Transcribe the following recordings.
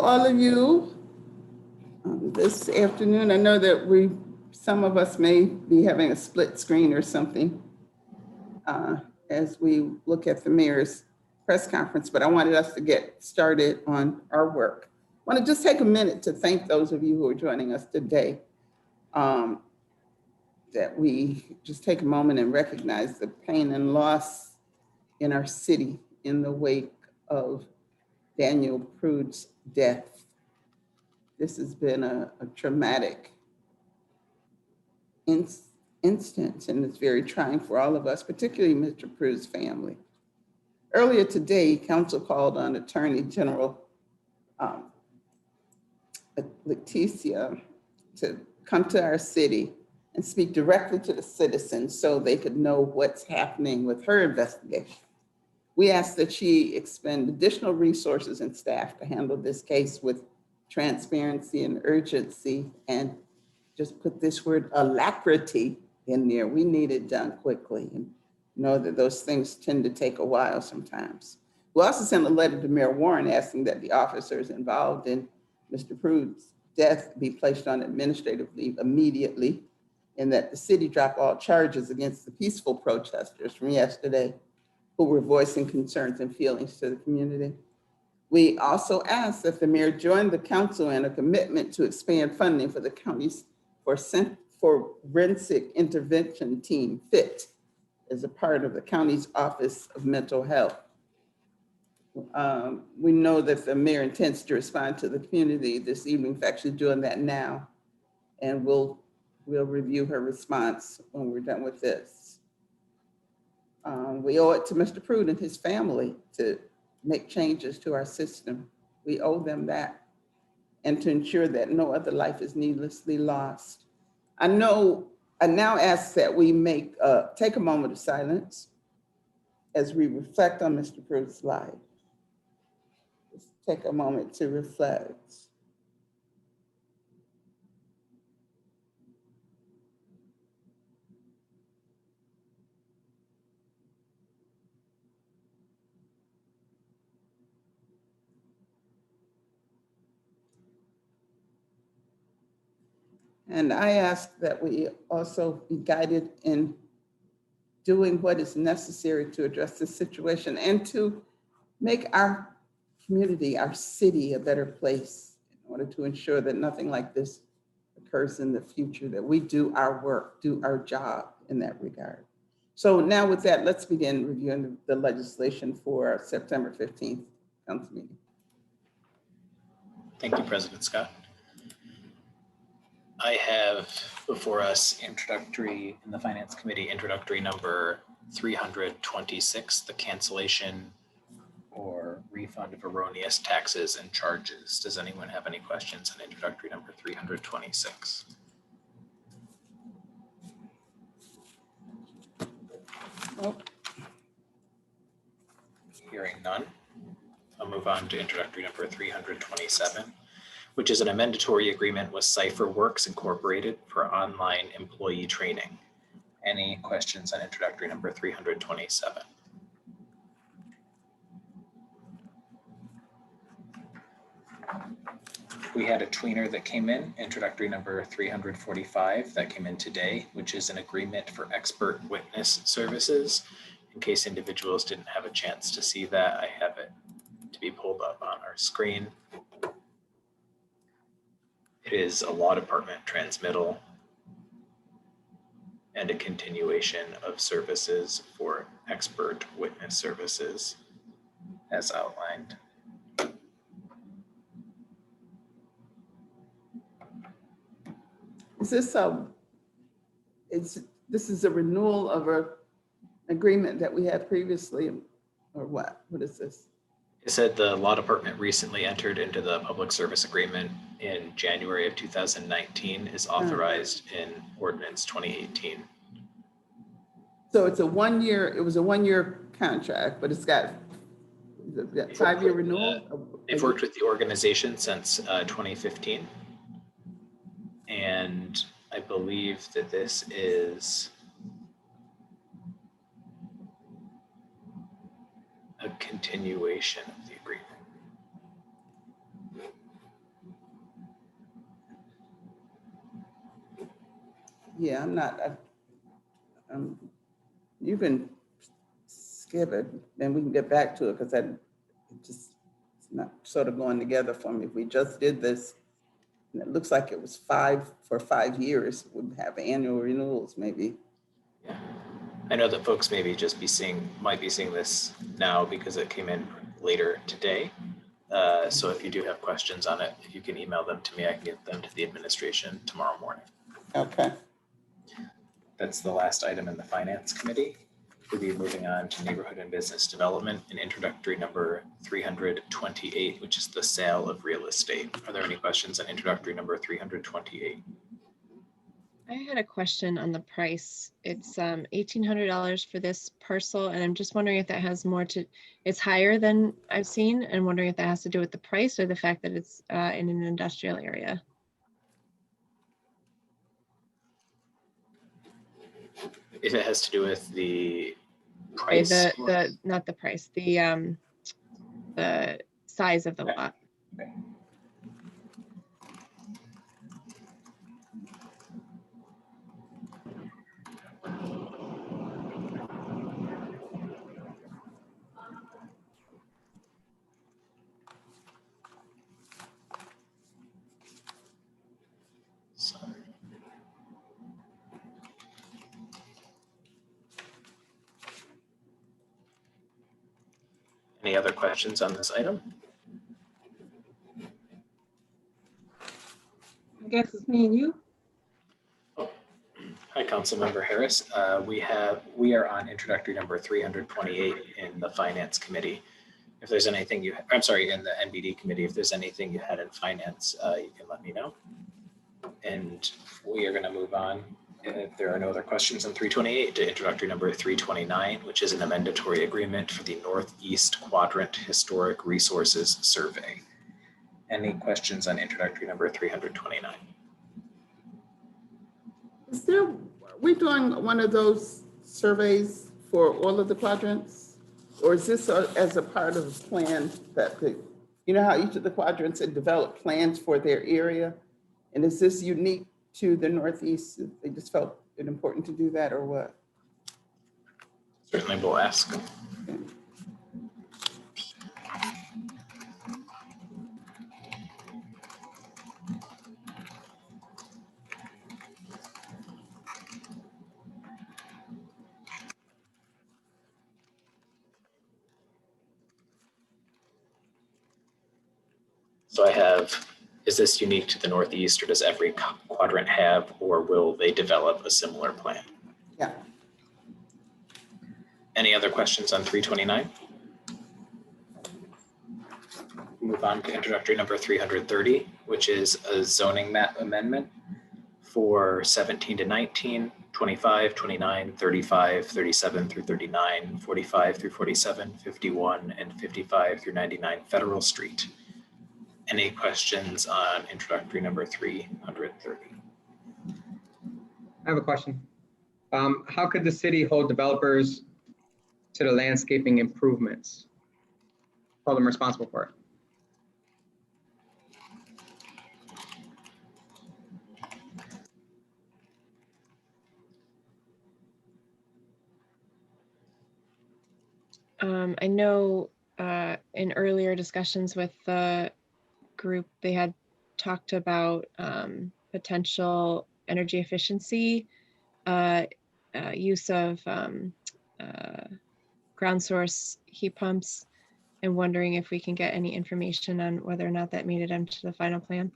all of you this afternoon. I know that some of us may be having a split screen or something as we look at the mayor's press conference, but I wanted us to get started on our work. I want to just take a minute to thank those of you who are joining us today. That we just take a moment and recognize the pain and loss in our city in the wake of Daniel Prude's death. This has been a traumatic instance, and it's very trying for all of us, particularly Mr. Prude's family. Earlier today, council called on Attorney General Leticia to come to our city and speak directly to the citizens so they could know what's happening with her investigation. We asked that she expend additional resources and staff to handle this case with transparency and urgency, and just put this word alacrity in there. We need it done quickly, and know that those things tend to take a while sometimes. We also sent a letter to Mayor Warren asking that the officers involved in Mr. Prude's death be placed on administrative leave immediately, and that the city drop all charges against the peaceful protesters from yesterday who were voicing concerns and feelings to the community. We also asked that the mayor join the council in a commitment to expand funding for the county's forensic intervention team, FIT, as a part of the county's Office of Mental Health. We know that the mayor intends to respond to the community this evening. In fact, she's doing that now, and we'll review her response when we're done with this. We owe it to Mr. Prude and his family to make changes to our system. We owe them that, and to ensure that no other life is needlessly lost. I now ask that we take a moment of silence as we reflect on Mr. Prude's life. Just take a moment to reflect. And I ask that we also be guided in doing what is necessary to address this situation and to make our community, our city, a better place in order to ensure that nothing like this occurs in the future, that we do our work, do our job in that regard. So now with that, let's begin reviewing the legislation for our September 15th council meeting. Thank you, President Scott. I have before us in the Finance Committee, introductory number 326, the cancellation or refund of erroneous taxes and charges. Does anyone have any questions on introductory number 326? Nope. Hearing none, I'll move on to introductory number 327. Which is an amendatory agreement with Cipher Works Incorporated for online employee training. Any questions on introductory number 327? We had a tweener that came in, introductory number 345, that came in today, which is an agreement for expert witness services. In case individuals didn't have a chance to see that, I have it to be pulled up on our screen. It is a law department transmittal and a continuation of services for expert witness services as outlined. Is this this is a renewal of an agreement that we had previously, or what? What is this? It said the law department recently entered into the public service agreement in January of 2019, is authorized in ordinance 2018. So it's it was a one-year contract, but it's got 5-year renewal? They've worked with the organization since 2015. And I believe that this is a continuation of the agreement. Yeah, I'm not, you can skip it, then we can get back to it, because that it just, it's not sort of going together for me. If we just did this, and it looks like it was for 5 years, we'd have annual renewals maybe. Yeah. I know that folks might be seeing this now because it came in later today. So if you do have questions on it, you can email them to me. I can get them to the administration tomorrow morning. Okay. That's the last item in the Finance Committee. We'll be moving on to Neighborhood and Business Development and introductory number 328, which is the sale of real estate. Are there any questions on introductory number 328? I had a question on the price. It's $1,800 for this parcel, and I'm just wondering if that has more to, it's higher than I've seen, and wondering if that has to do with the price or the fact that it's in an industrial area. If it has to do with the Okay, price. not the price, the size of the lot. Okay. Sorry. Any other questions on this item? I guess it's me and you. Hi, Councilmember Harris. We are on introductory number 328 in the Finance Committee. If there's anything in the NBD Committee, if there's anything you had in Finance, you can let me know. And we are going to move on, if there are no other questions on 328, to introductory number 329, which is an amendatory agreement for the Northeast Quadrant Historic Resources Survey. Any questions on introductory number 329? Are we doing one of those surveys for all of the quadrants? Or is this as a part of a plan that you know how each of the quadrants had developed plans for their area? And is this unique to the Northeast? They just felt it important to do that, or what? Certainly we'll ask. Okay. So I have, is this unique to the Northeast, or does every quadrant have, or will they develop a similar plan? Yeah. Any other questions on 329? Move on to introductory number 330, which is a zoning map amendment for 17 to 19, 25, 29, 35, 37 through 39, 45 through 47, 51, and 55 through 99 Federal Street. Any questions on introductory number 330? I have a question. How could the city hold developers to the landscaping improvements? Hold them responsible for it. I know in earlier discussions with the group, they had talked about potential energy efficiency, use of ground source heat pumps, and wondering if we can get any information on whether or not that made it into the final plan.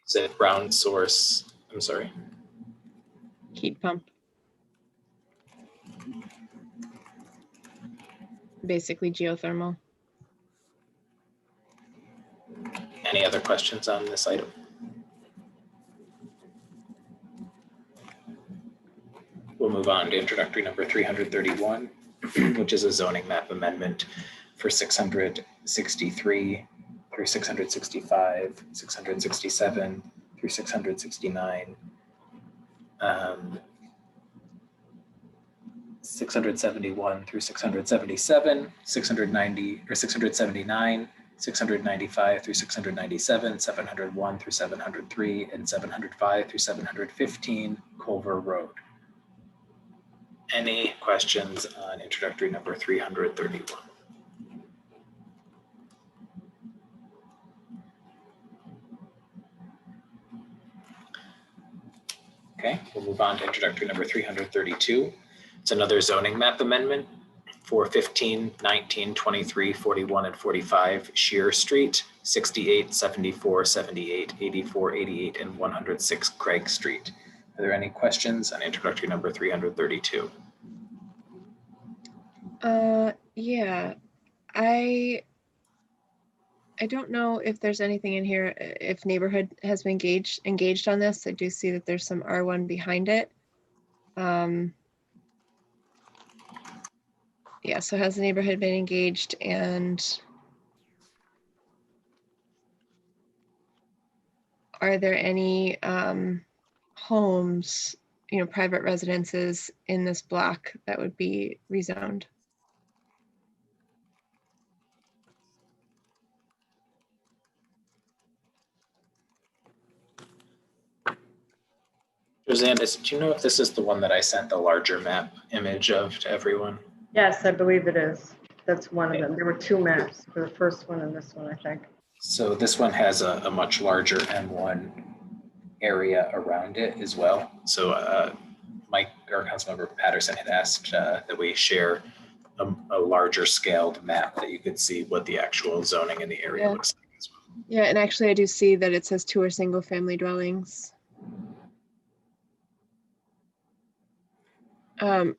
Is it ground source? I'm sorry. Heat pump. Basically geothermal. Any other questions on this item? We'll move on to introductory number 331, which is a zoning map amendment for 663 through 665, 667 through 669, 671 through 677, 690 or 679, 695 through 697, 701 through 703, and 705 through 715 Culver Road. Any questions on introductory number 331? Okay, we'll move on to introductory number 332. It's another zoning map amendment for 15, 19, 23, 41, and 45 Shear Street, 68, 74, 78, 84, 88, and 106 Craig Street. Are there any questions on introductory number 332? Yeah, I don't know if there's anything in here, if neighborhood has been engaged on this. I do see that there's some R1 behind it. Yeah, so has the neighborhood been engaged, and are there any homes, private residences in this block that would be rezoned? Josanne, do you know if this is the one that I sent the larger map image of to everyone? Yes, I believe it is. That's one of them. There were two maps for the first one and this one, I think. So this one has a much larger M1 area around it as well. So Mike or Councilmember Patterson had asked that we share a larger scaled map that you could see what the actual zoning in the area looks like as well. Yeah, and actually I do see that it says 2 are single family dwellings.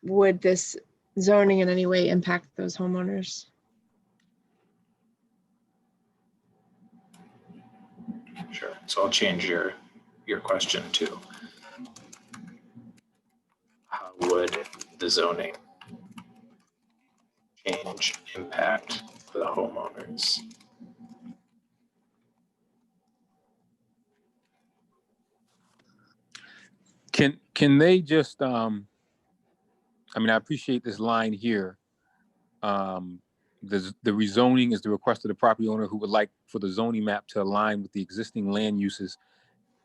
Would this zoning in any way impact those homeowners? Sure. So I'll change your question to how would the zoning change impact the homeowners? Can they just I mean, I appreciate this line here. The rezoning is the request of the property owner who would like for the zoning map to align with the existing land uses,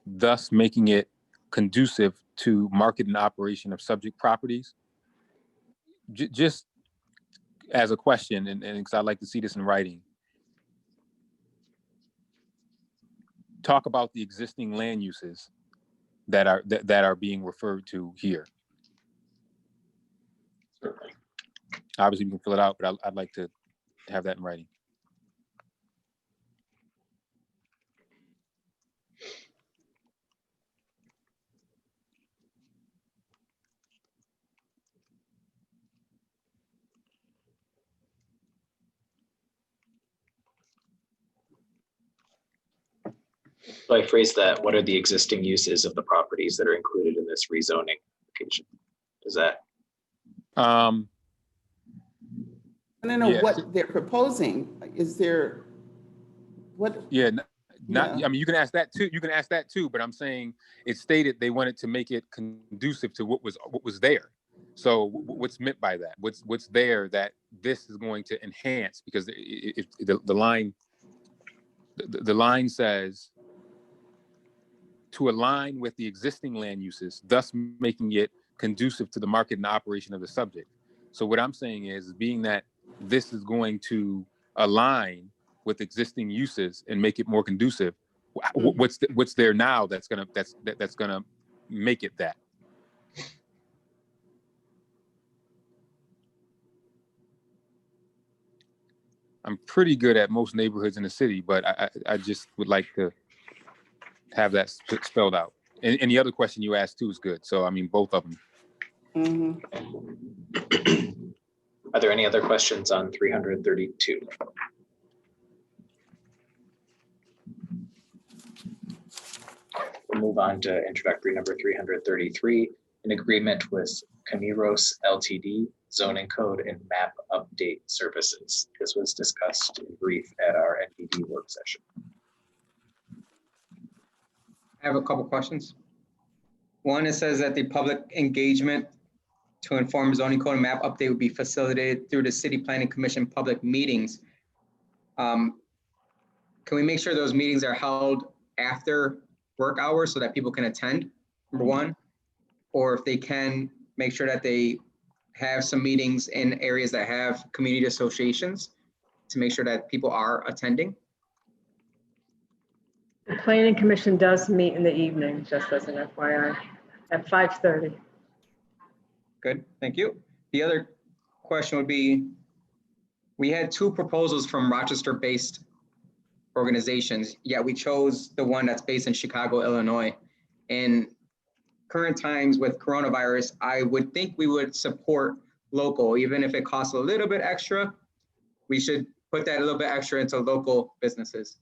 thus making it conducive to market and operation of subject properties. Just as a question, and because I'd like to see this in writing, talk about the existing land uses that are being referred to here. Certainly. Obviously, we can fill it out, but I'd like to have that in writing. So I phrase that, what are the existing uses of the properties that are included in this rezoning application? Does that? I don't know Yeah. what they're proposing. Is there, what? Yeah, not. Yeah. I mean, you can ask that too. You can ask that too. But I'm saying it stated they wanted to make it conducive to what was there. So what's meant by that? What's there that this is going to enhance? Because if the line says to align with the existing land uses, thus making it conducive to the market and operation of the subject. So what I'm saying is, being that this is going to align with existing uses and make it more conducive, what's there now that's gonna make it that? I'm pretty good at most neighborhoods in the city, but I just would like to have that spelled out. And the other question you asked too is good. So I mean, both of them. Are there any other questions on 332? We'll move on to introductory number 333, an agreement with Camiros Ltd, zoning code and map update services. This was discussed in brief at our NPD work session. I have a couple questions. One, it says that the public engagement to inform zoning code and map update would be facilitated through the City Planning Commission public meetings. Can we make sure those meetings are held after work hours so that people can attend, number one? Or if they can, make sure that they have some meetings in areas that have community associations to make sure that people are attending. The planning commission does meet in the evening, just as an FYI, at 5:30. Good, thank you. The other question would be, we had two proposals from Rochester-based organizations, yet we chose the one that's based in Chicago, Illinois. In current times with coronavirus, I would think we would support local, even if it costs a little bit extra. We should put that a little bit extra into local businesses.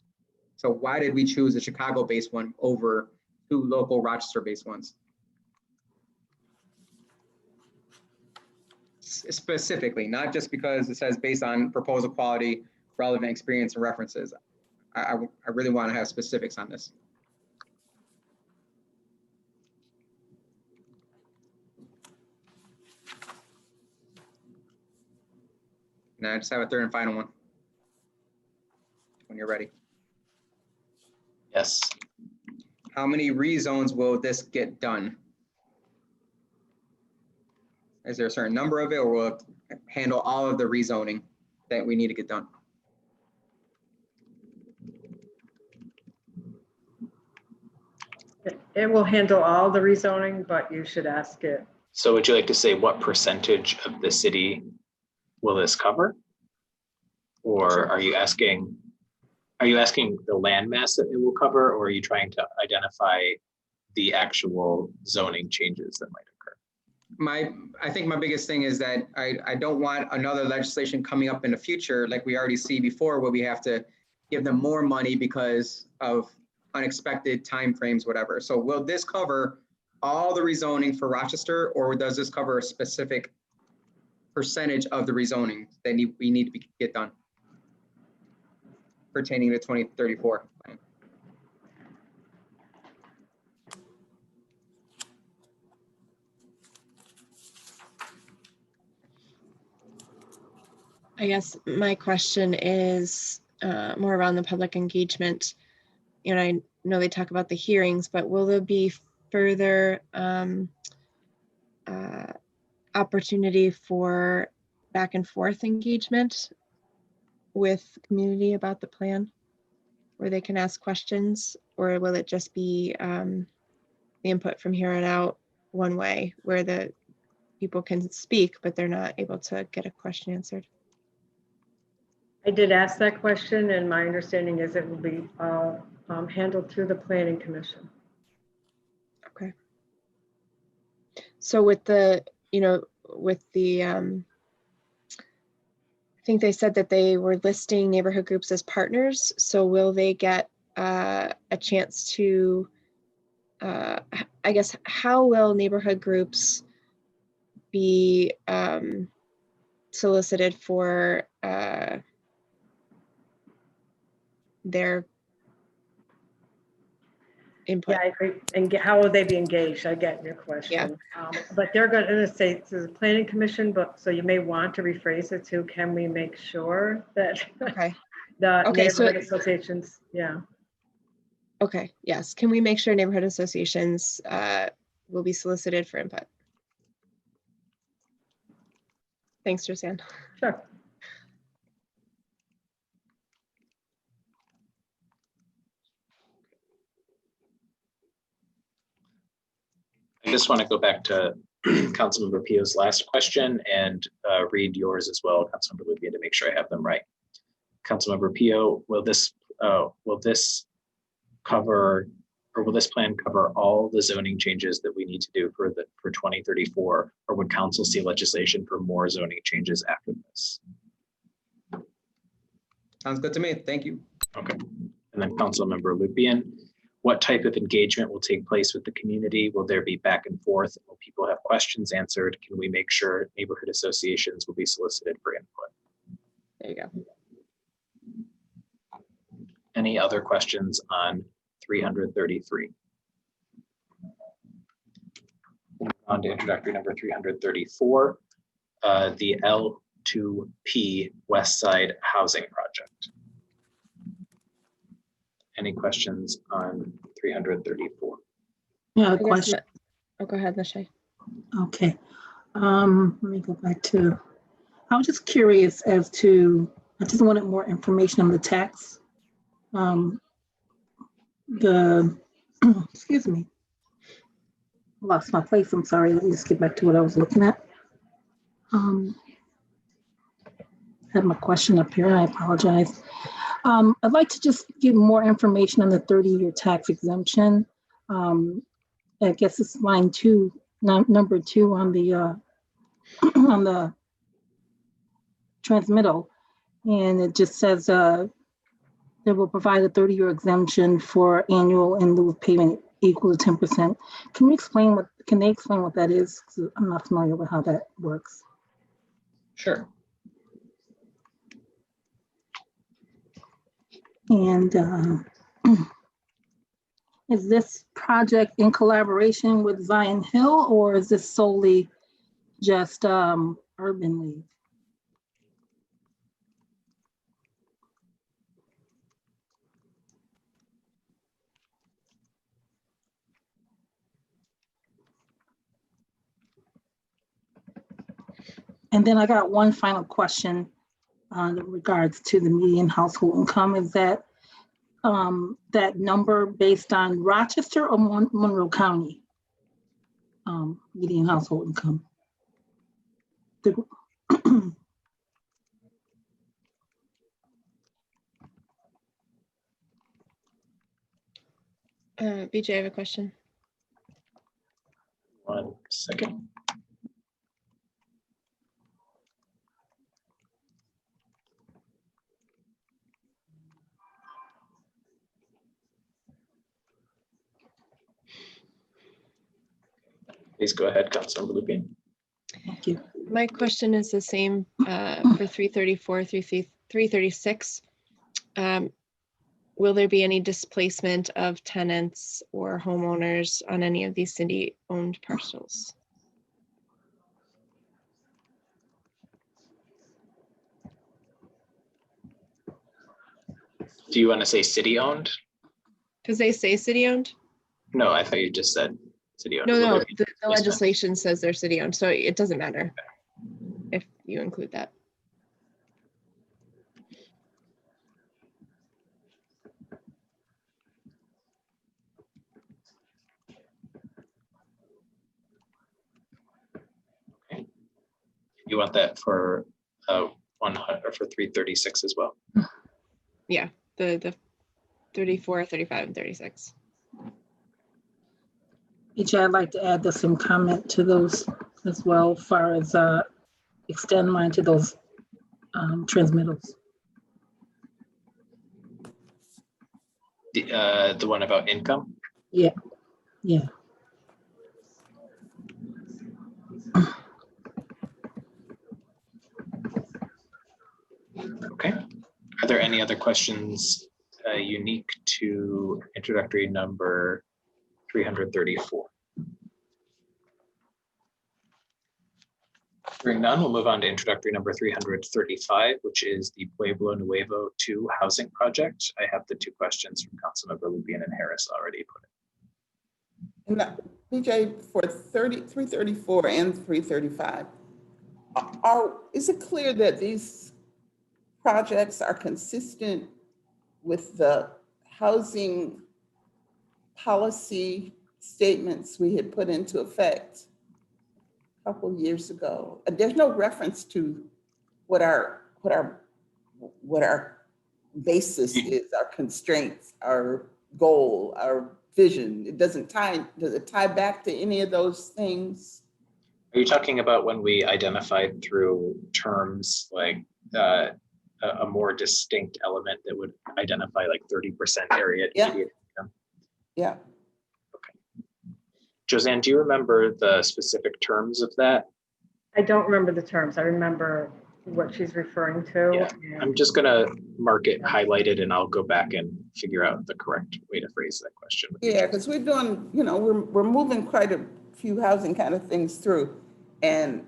So why did we choose a Chicago-based one over two local Rochester-based ones? Specifically, not just because it says based on proposal quality, relevant experience and references. I really want to have specifics on this. Now I just have a third and final one. When you're ready. Yes. How many rezones will this get done? Is there a certain number of it, or will it handle all of the rezoning that we need to get done? It will handle all the rezoning, but you should ask it. So would you like to say what percentage of the city will this cover? Or are you asking the land mass that it will cover, or are you trying to identify the actual zoning changes that might occur? I think my biggest thing is that I don't want another legislation coming up in the future, like we already see before, where we have to give them more money because of unexpected timeframes, whatever. So will this cover all the rezoning for Rochester, or does this cover a specific percentage of the rezoning that we need to get done pertaining to 2034 plan? I guess my question is more around the public engagement. And I know they talk about the hearings, but will there be further opportunity for back and forth engagement with community about the plan, where they can ask questions, or will it just be the input from here on out one way, where the people can speak, but they're not able to get a question answered? I did ask that question, and my understanding is it will be handled through the planning commission. Okay. So with the, I think they said that they were listing neighborhood groups as partners. So will they get a chance to, I guess, how will neighborhood groups be solicited for their input? Yeah, I agree. And how will they be engaged? I get your question. But they're going to say it's the planning commission, but so you may want to rephrase it to, can we make sure that Okay. the Okay, so neighborhood associations, yeah. Okay, yes. Can we make sure neighborhood associations will be solicited for input? Thanks, Josanne. Sure. I just want to go back to Councilmember Pio's last question and read yours as well, Councilmember Lupien, to make sure I have them right. Councilmember Pio, will this cover, or will this plan cover all the zoning changes that we need to do for 2034, or would council see legislation for more zoning changes after this? Sounds good to me. Thank you. Okay. And then Councilmember Lupien, what type of engagement will take place with the community? Will there be back and forth? Will people have questions answered? Can we make sure neighborhood associations will be solicited for input? There you go. Any other questions on 333? On to introductory number 334, the L2P West Side Housing Project. Any questions on 334? Yeah, I a guess question. Oh, go ahead, Lachey. Okay. Let me go back to, I was just curious as to, I just wanted more information on the tax. The, excuse me. Lost my place. I'm sorry. Let me just get back to what I was looking at. Had my question up here. I apologize. I'd like to just get more information on the 30-year tax exemption. I guess it's line 2, number 2 on the on the transmittal, and it just says they will provide a 30-year exemption for annual in lieu of payment equal to 10%. Can they explain what that is? 'Cause I'm not familiar with how that works. Sure. And is this project in collaboration with Zion Hill, or is this solely just Urban League? And then I got one final question in regards to the median household income. Is that that number based on Rochester or Monroe County median household income? BJ, I have a question. 1 second. Please go ahead, Councilmember Lupien. Thank you. My question is the same for 334, 336. Will there be any displacement of tenants or homeowners on any of these city-owned parcels? Do you want to say city-owned? Because they say city-owned? No, I thought you just said city-owned. No, Will no, there be the displacement? legislation says they're city-owned, so it doesn't matter if you include that. You want that for 100 or for 336 as well? Yeah, the 34, 35, and 36. BJ, I'd like to add some comment to those as well, as far as extend mine to those transmittals. The one about income? Yeah. Okay. Are there any other questions unique to introductory number 334? Hearing none, we'll move on to introductory number 335, which is the Pueblo Nuevo 2 housing project. I have the 2 questions from Councilmember Lupien and Harris already put in. And BJ, for 334 and 335, is it clear that these projects are consistent with the housing policy statements we had put into effect a couple of years ago? There's no reference to what our basis is, our constraints, our goal, our vision. Does it tie back to any of those things? Are you talking about when we identified through terms like a more distinct element that would identify like 30% area? Yeah. Median income? Yeah. Okay. Josanne, do you remember the specific terms of that? I don't remember the terms. I remember what she's referring to. Yeah. and- I'm just gonna mark it highlighted and I'll go back and figure out the correct way to phrase that question. Yeah, because we're doing, we're moving quite a few few housing kind of things through. And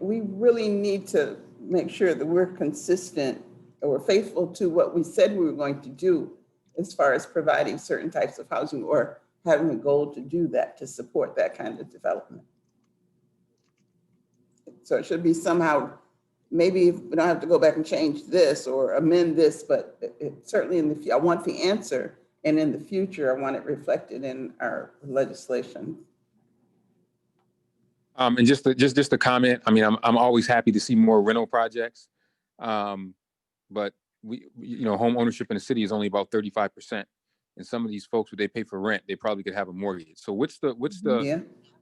we really need to make sure that we're consistent or faithful to what we said we were going to do as far as providing certain types of housing or having a goal to do that, to support that kind of development. So it should be somehow, maybe we don't have to go back and change this or amend this, but certainly I want the answer. And in the future, I want it reflected in our legislation. And just a comment. I mean, I'm always happy to see more rental projects, but home ownership in the city is only about 35%, and some of these folks, when they pay for rent, they probably could have a mortgage. So what's the Yeah.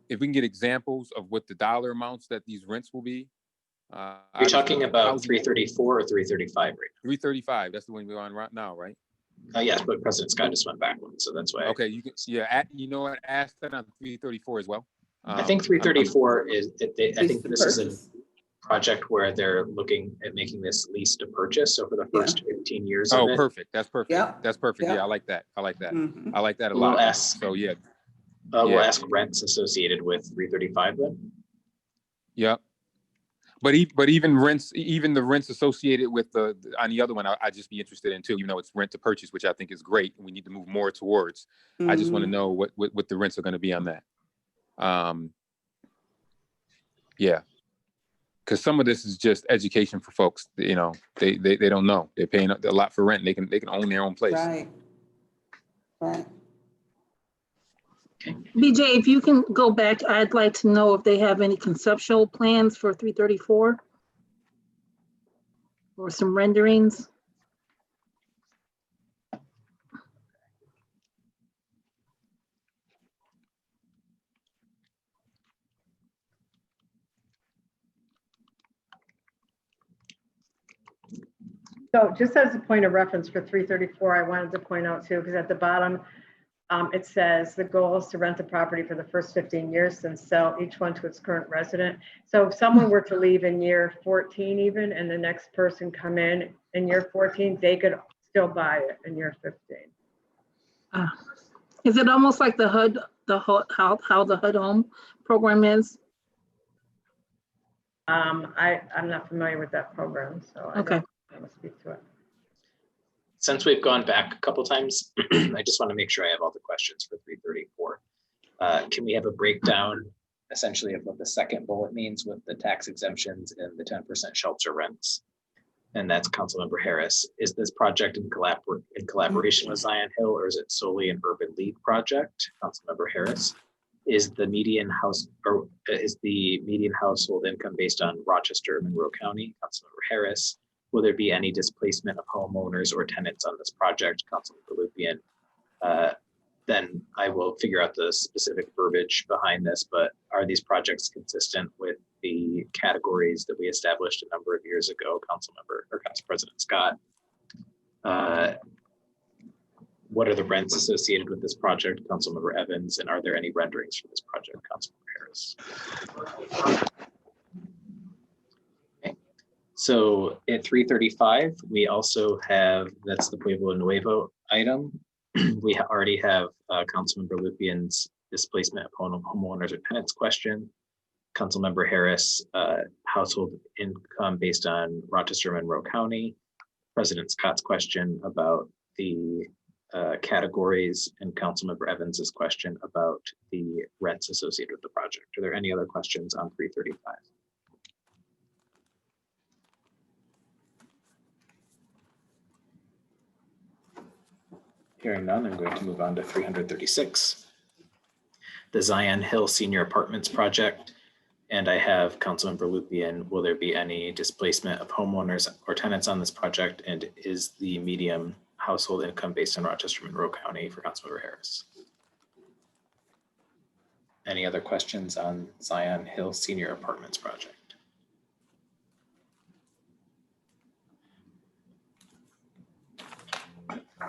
if we can get examples of what the dollar amounts that these rents will be? You're talking about 334 or 335 right 335. That's the one we're on right now, right? now? Yes, but President Scott just went back one, so that's why. Okay, you can, you know what? Ask that on 334 as well. I think 334 is, I think this is a Purchase. project where they're looking at making this lease to purchase. So for the first 15 years of Oh, it, perfect. That's perfect. Yeah. That's perfect. Yeah. Yeah, I like that. I like that. Mhm. I like that a We'll lot. ask- So yeah, we'll Yeah. ask rents associated with 335 then. yeah. But even rents, even the rents associated with on the other one, I'd just be interested in too. It's rent to purchase, which I think is great. And we need to move more towards. I just want to Mhm. know what the rents are going to be on that. Yeah. Because some of this is just education for folks. They don't know. They're paying a lot for rent. They can own their own place. Right. Right. BJ, if you can go back, I'd like to know if they have any conceptual plans for 334 or some renderings. So just as a point of reference for 334, I wanted to point out too, because at the bottom, it says the goal is to rent the property for the first 15 years and sell each one to its current resident. So if someone were to leave in year 14 even, and the next person come in year 14, they could still buy it in year 15. Is it almost like the HUD, how the HUD home program is? I'm not familiar with that program, so I Okay. don't want to speak to it. Since we've gone back a couple times, I just want to make sure I have all the questions for 334. Can we have a breakdown essentially of what the second bullet means with the tax exemptions and the 10% shelter rents? And that's Councilmember Harris. Is this project in collaboration with Zion Hill, or is it solely an Urban League project? Councilmember Harris. Is the median household income based on Rochester, Monroe County? Councilmember Harris. Will there be any displacement of homeowners or tenants on this project? Councilmember Lupien. Then I will figure out the specific verbiage behind this, but are these projects consistent with the categories that we established a number of years ago, Council President Scott? What are the rents associated with this project, Councilmember Evans, and are there any renderings for this project, Councilmember Harris? Okay. So at 335, we also have, that's the Pueblo Nuevo item. We already have Councilmember Lupien's displacement of homeowners or tenants question. Councilmember Harris, household income based on Rochester, Monroe County. President Scott's question about the categories, and Councilmember Evans's question about the rents associated with the project. Are there any other questions on 335? Hearing none, I'm going to move on to 336. The Zion Hill Senior Apartments project. And I have Councilmember Lupien. Will there be any displacement of homeowners or tenants on this project? And is the medium household income based on Rochester, Monroe County for Councilmember Harris? Any other questions on Zion Hill Senior Apartments project?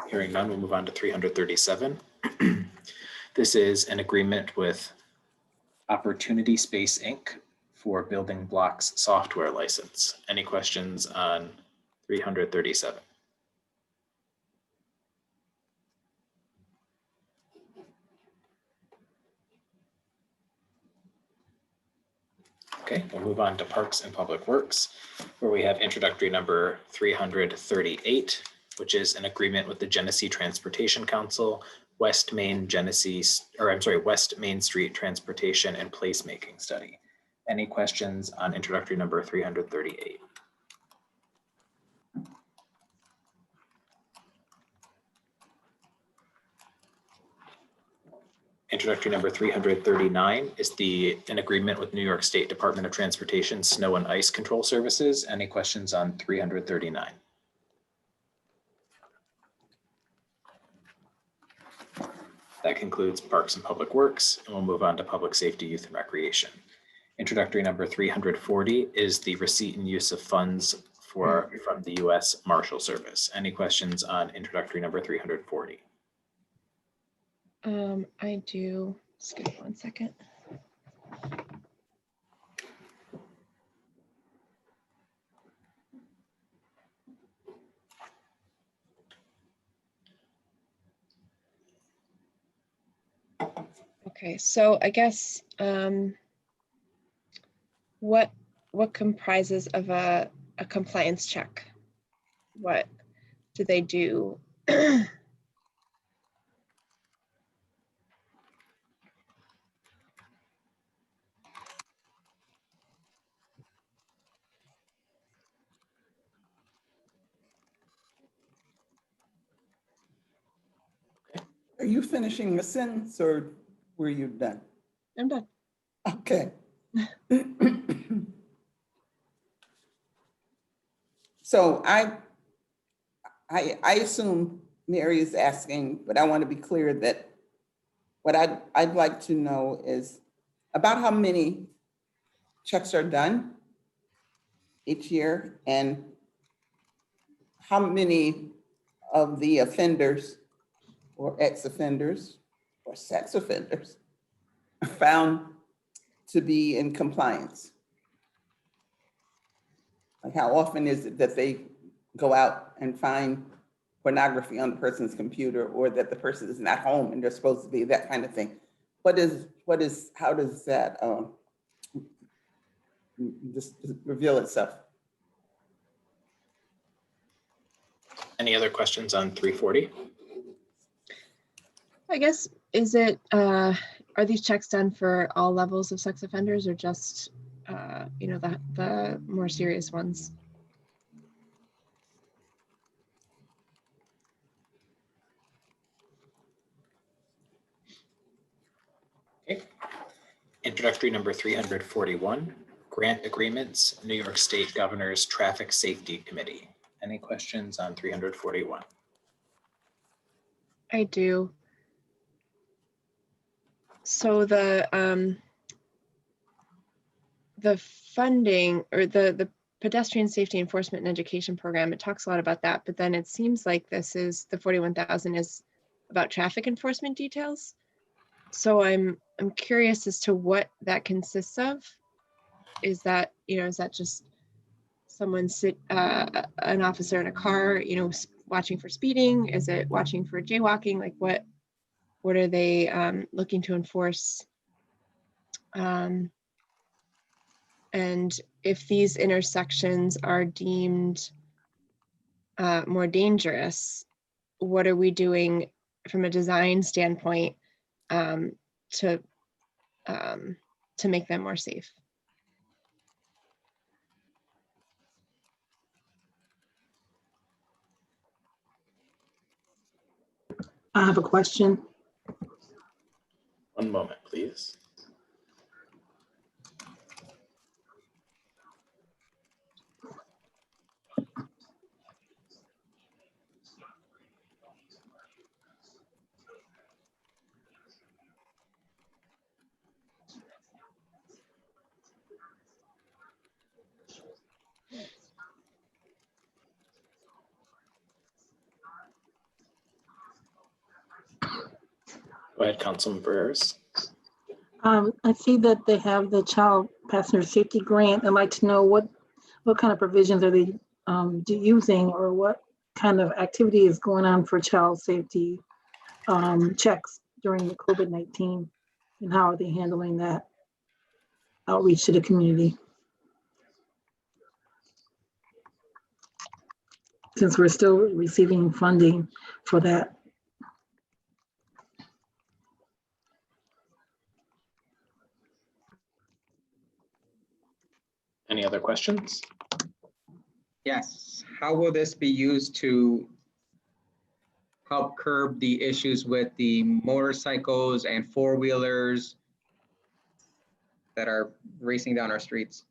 Hearing none, we'll move on to 337. This is an agreement with Opportunity Space Inc. for Building Blocks software license. Any questions on 337? Okay, we'll move on to Parks and Public Works, where we have introductory number 338, which is an agreement with the Genesee Transportation Council, West Main Street Transportation and Placemaking Study. Any questions on introductory number 338? Introductory number 339 is an agreement with New York State Department of Transportation Snow and Ice Control Services. Any questions on 339? That concludes Parks and Public Works, and we'll move on to Public Safety, Youth and Recreation. Introductory number 340 is the receipt and use of funds from the U.S. Marshal Service. Any questions on introductory number 340? I do. Just give me 1 second. Okay, so I guess what comprises of a compliance check? What do they do? Are you finishing the sentence or were you done? I'm done. Okay. So I assume Mary is asking, but I want to be clear that what I'd like to know is about how many checks are done each year and how many of the offenders or ex-offenders or sex offenders are found to be in compliance. Like how often is it that they go out and find pornography on the person's computer, or that the person is not home and they're supposed to be, that kind of thing? How does that just reveal itself? Any other questions on 340? I guess, is it, are these checks done for all levels of sex offenders or just, the more serious ones? Okay. Introductory number 341, grant agreements, New York State Governor's Traffic Safety Committee. Any questions on 341? I do. So the funding, or the pedestrian safety enforcement and education program, it talks a lot about that, but then it seems like this is, the 41,000 is about traffic enforcement details. So I'm curious as to what that consists of. Is that, is that just someone an officer in a car, watching for speeding? Is it watching for jaywalking? Like what are they looking to enforce? And if these intersections are deemed more dangerous, what are we doing from a design standpoint to make them more safe? I have a question. One moment, please. Go ahead, Councilman Barreras. I see that they have the child passenger safety grant. I'd like to know what kind of provisions are they using, or what kind of activity is going on for child safety checks during the COVID-19, and how are they handling that? outreach to the community. Since we're still receiving funding for that. Any other questions? Yes. How will this be used to help curb the issues with the motorcycles and four-wheelers that are racing down our streets?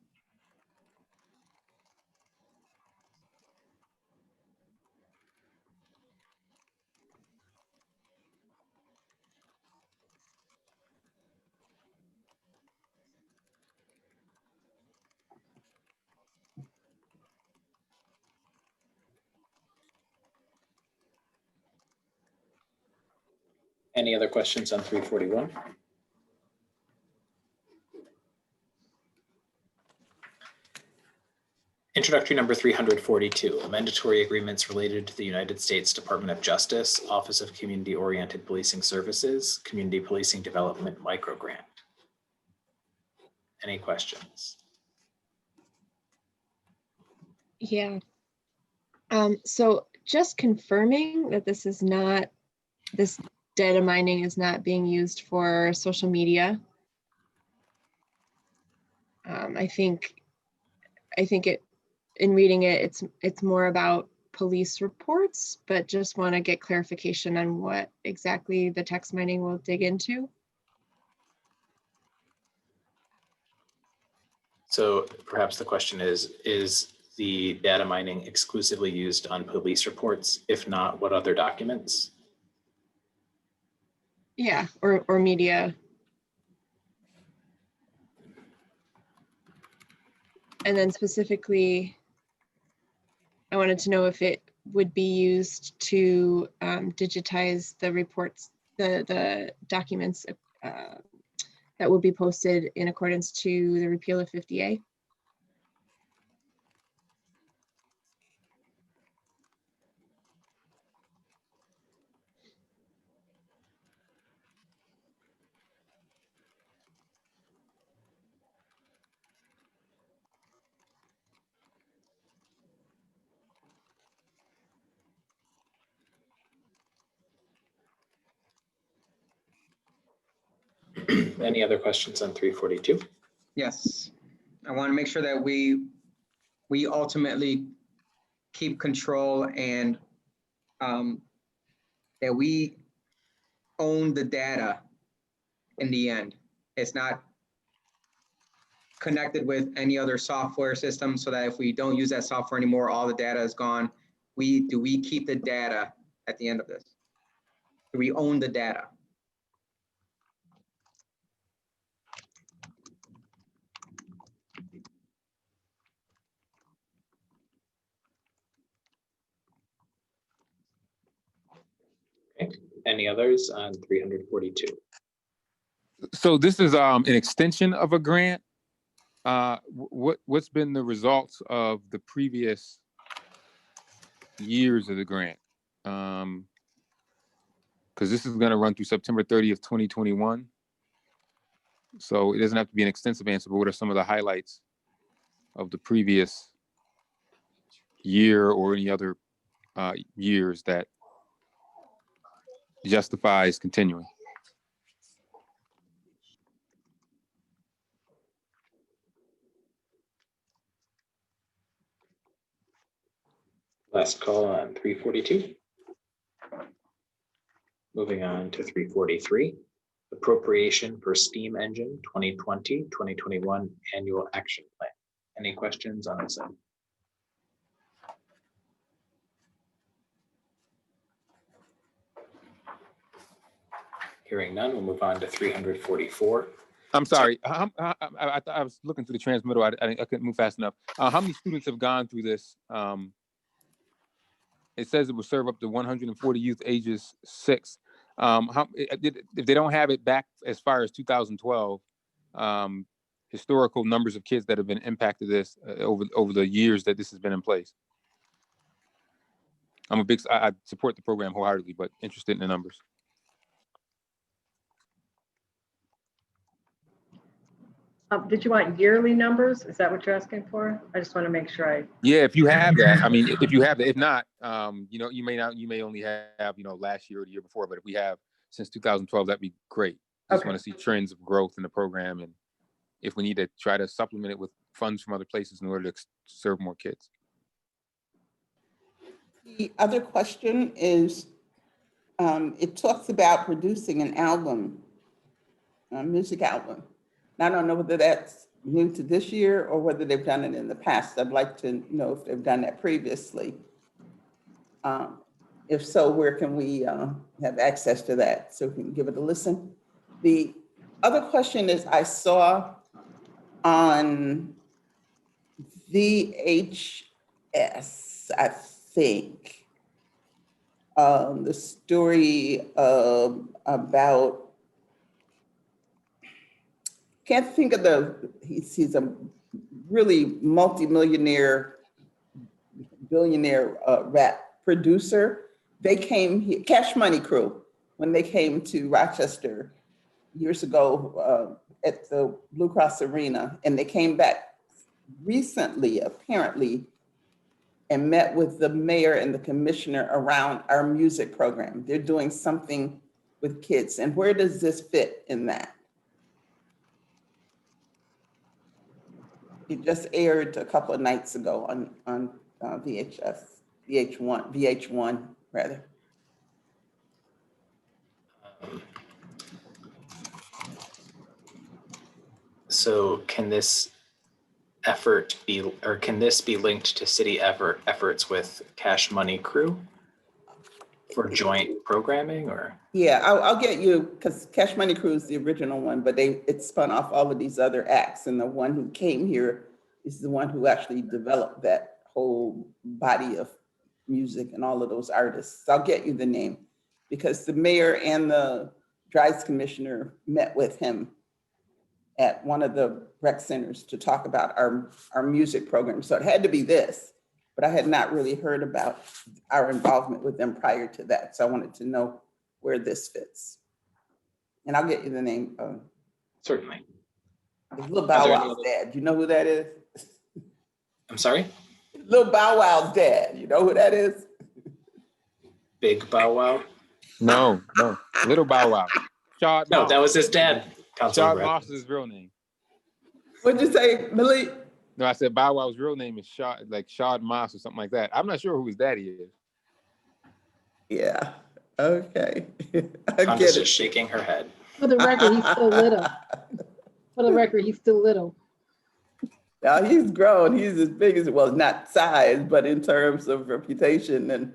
Any other questions on 341? Introductory number 342, mandatory agreements related to the United States Department of Justice, Office of Community-Oriented Policing Services, Community Policing Development Micro Grant. Any questions? Yeah. So just confirming that this data mining is not being used for social media. I think in reading it, it's more about police reports, but just want to get clarification on what exactly the text mining will dig into. So perhaps the question is the data mining exclusively used on police reports? If not, what other documents? Yeah, or media. And then specifically, I wanted to know if it would be used to digitize the reports, the documents that will be posted in accordance to the repeal of 50A. Any other questions on 342? Yes. I want to make sure that we ultimately keep control and that we own the data in the end. It's not connected with any other software system so that if we don't use that software anymore, all the data is gone. Do we keep the data at the end of this? Do we own the data? Okay. Any others on 342? So this is an extension of a grant. What's been the results of the previous years of the grant? Because this is going to run through September 30th, 2021. So it doesn't have to be an extensive answer, but what are some of the highlights of the previous year or any other years that justifies continuing? Last call on 342. Moving on to 343, appropriation for steam engine 2020-2021 annual action plan. Any questions on this item? Hearing none, we'll move on to 344. I'm sorry. I was looking through the transmittal. I couldn't move fast enough. How many students have gone through this? It says it will serve up to 140 youth ages 6. If they don't have it back as far as 2012, historical numbers of kids that have been impacted this over the years that this has been in place. I support the program wholeheartedly, but interested in the numbers. Did you want yearly numbers? Is that what you're asking for? I just want to make sure I, Yeah, if you have that, I mean, if you have that, if not, you know, you may only have, you know, last year or the year before, but if we have since 2012, that'd be great. Just Okay. want to see trends of growth in the program, and if we need to try to supplement it with funds from other places in order to serve more kids. The other question is, it talks about producing an album, a music album. And I don't know whether that's new to this year or whether they've done it in the past. I'd like to know if they've done that previously. If so, where can we have access to that so we can give it a listen? The other question is, I saw on VHS, I think, the story about, can't think of he's a really multimillionaire, billionaire rap producer. They came here, Cash Money Crew, when they came to Rochester years ago at the Blue Cross Arena, and they came back recently, apparently, and met with the mayor and the commissioner around our music program. They're doing something with kids. And where does this fit in that? It just aired a couple of nights ago on VH1 rather. So can this effort be, or can this be linked to city efforts with Cash Money Crew for joint programming, or? Yeah, I'll get you, because Cash Money Crew is the original one, but it spun off all of these other acts, and the one who came here is the one who actually developed that whole body of music and all of those artists. I'll get you the name, because the mayor and the Dries commissioner met with him at one of the rec centers to talk about our music program. So it had to be this, but I had not really heard about our involvement with them prior to that. So I wanted to know where this fits. And I'll get you the name. Certainly. It's Lil Bow Wow's dad. You know who that is? I'm sorry? Lil Bow Wow's dad. You know who that is? Big Bow Wow? No, Little Bow Wow. Shad No, Moss. that was his dad. Shad Moss is his real name. What'd you say, Millie? No, I said Bow Wow's real name is Shad Moss or something like that. I'm not sure who his daddy is. Yeah, okay. I Conta's get just it. shaking her head. For the record, he's still little. For the record, he's still little. Now he's grown. He's as big as, well, not size, but in terms of reputation and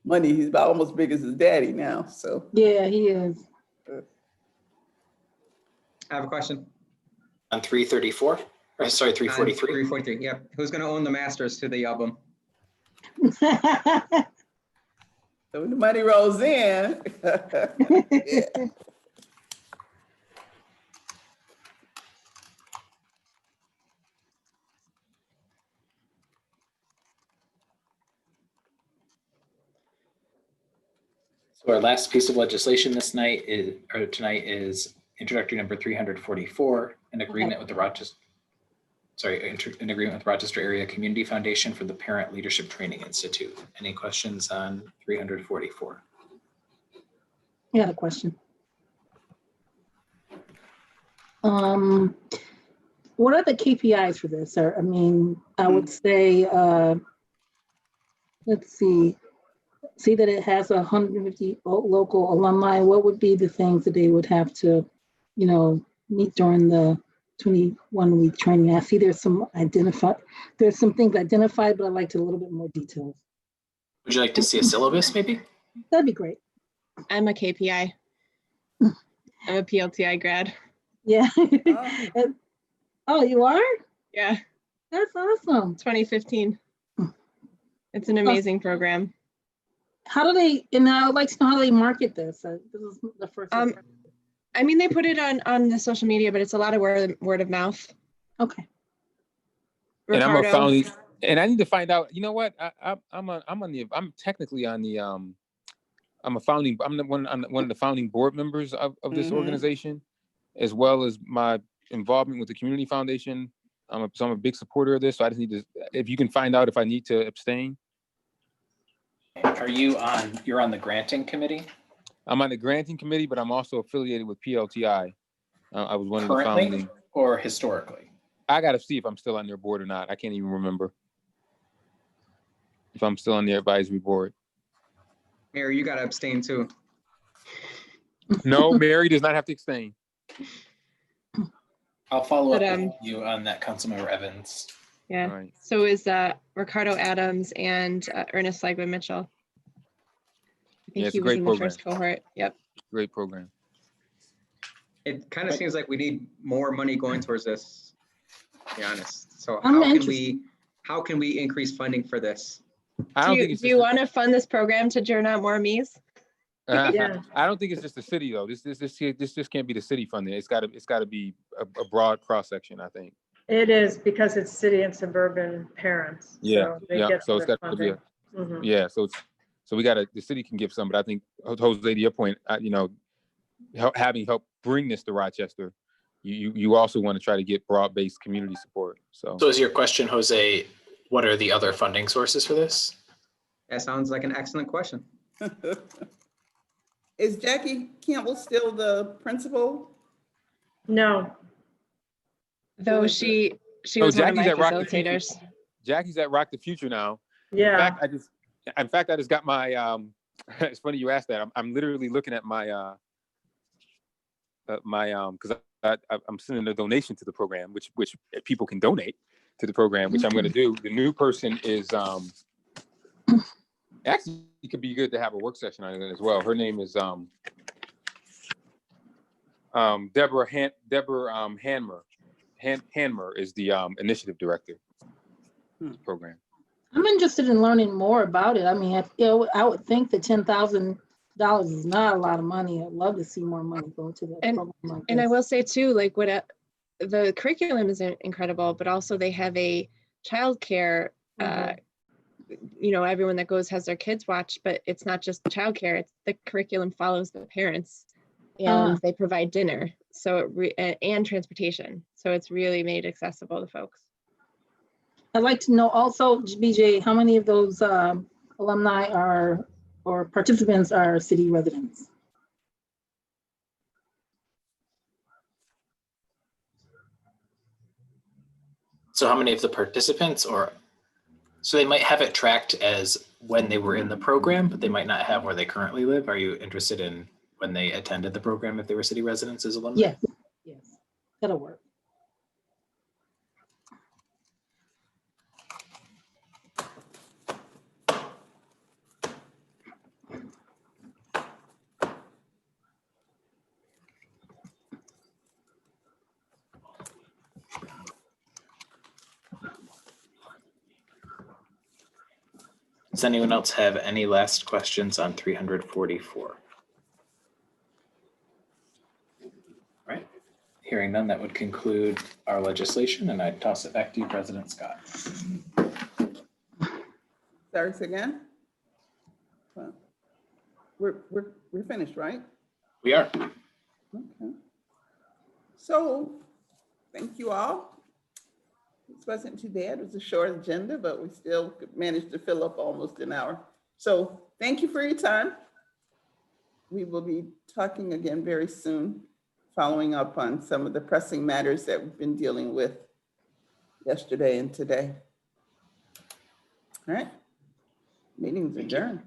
money, he's about almost big as his daddy now. So Yeah, he is. I have a question. On 334, or sorry, 343. 343, yeah. Who's gonna own the masters to the album? so when the money rolls in, yeah. So our last piece of legislation tonight is introductory number 344, an agreement with the an agreement with Rochester Area Community Foundation for the Parent Leadership Training Institute. Any questions on 344? I had a question. What are the KPIs for this? I mean, I would say, let's see that it has 150 local alumni. What would be the things that they would have to, you know, meet during the 21-week training? I see there's some things identified, but I'd like to a little bit more details. Would you like to see a syllabus maybe? That'd be great. I'm a KPI. I'm a PLTI grad. Yeah. Oh, you are? Yeah, That's awesome. 2015. It's an amazing program. How do they, and I would like to know how they market this. This is the first. I mean, they put it on the social media, but it's a lot of word of mouth. Okay. And I'm a Ricardo, founding, and I need to find out. You know what? I'm technically on the I'm one of the founding board members of this Mhm. organization, as well as my involvement with the community foundation. So I'm a big supporter of this. So I just need to, if you can find out if I need to abstain. Are you on, you're on the granting committee? I'm on the granting committee, but I'm also affiliated with PLTI. I was one of the Currently founding. or historically? I got to see if I'm still on their board or not. I can't even remember if I'm still on the advisory board. Mayor, you gotta abstain too. No, Mary does not have to abstain. I'll follow up But, with you on that, Councilmember Evans. Yeah, All right. so is Ricardo Adams and Ernest Sligman Mitchell. I Yeah, think it's he a was great in the program. first cohort. Yep. Great program. It kind of seems like we need more money going towards this, to be honest. So I'm how can we increase funding for this? I don't think it's Do you just, want to fund this program to churn out more Mies? Yeah. I don't think it's just the city though. This just can't be the city funding. It's gotta be a broad cross section, I think. It is because it's city and suburban parents. Yeah, So they yeah. get So it's their got to be funding. Mhm. yeah. So the city can give some, but I think Jose, to your point, having help bring this to Rochester, you also want to try to get broad-based community support. So So is your question, Jose, what are the other funding sources for this? That sounds like an excellent question. Is Jackie Campbell still the principal? No, Though is she was one of my Jackie's at Rock the Future. facilitators. Jackie's at Rock the Future now. yeah. In fact, I just got my, it's funny you asked that. I'm literally looking at my, because I'm sending a donation to the program, which people can donate to the program, which I'm going to do. The new person is, actually, it could be good to have a work session on it as well. Her name is Deborah Hanmer. Hanmer is the initiative director of the program. I'm interested in learning more about it. I mean, I would think that $10,000 is not a lot of money. I'd love to see more money go to the program like And I this. will say too, like the curriculum is incredible, but also they have a childcare. Mhm. Everyone that goes has their kids watch, but it's not just childcare. It's the curriculum follows the parents, and they provide dinner, so and transportation. So it's really made accessible to folks. I'd like to know also, BJ, how many of those alumni or participants are city residents? So how many of the participants so they might have it tracked as when they were in the program, but they might not have where they currently live. Are you interested in when they attended the program, if they were city residents as alumni? Yes, that'll work. Does anyone else have any last questions on 344? All right, hearing none, that would conclude our legislation, and I'd toss it back to you, President Scott. Starts again? Well, we're finished, right? We are. Okay. So, thank you all. This wasn't too bad. It was a short agenda, but we still managed to fill up almost an hour. So thank you for your time. We will be talking again very soon, following up on some of the pressing matters that we've been dealing with yesterday and today. All right. Meeting's adjourned.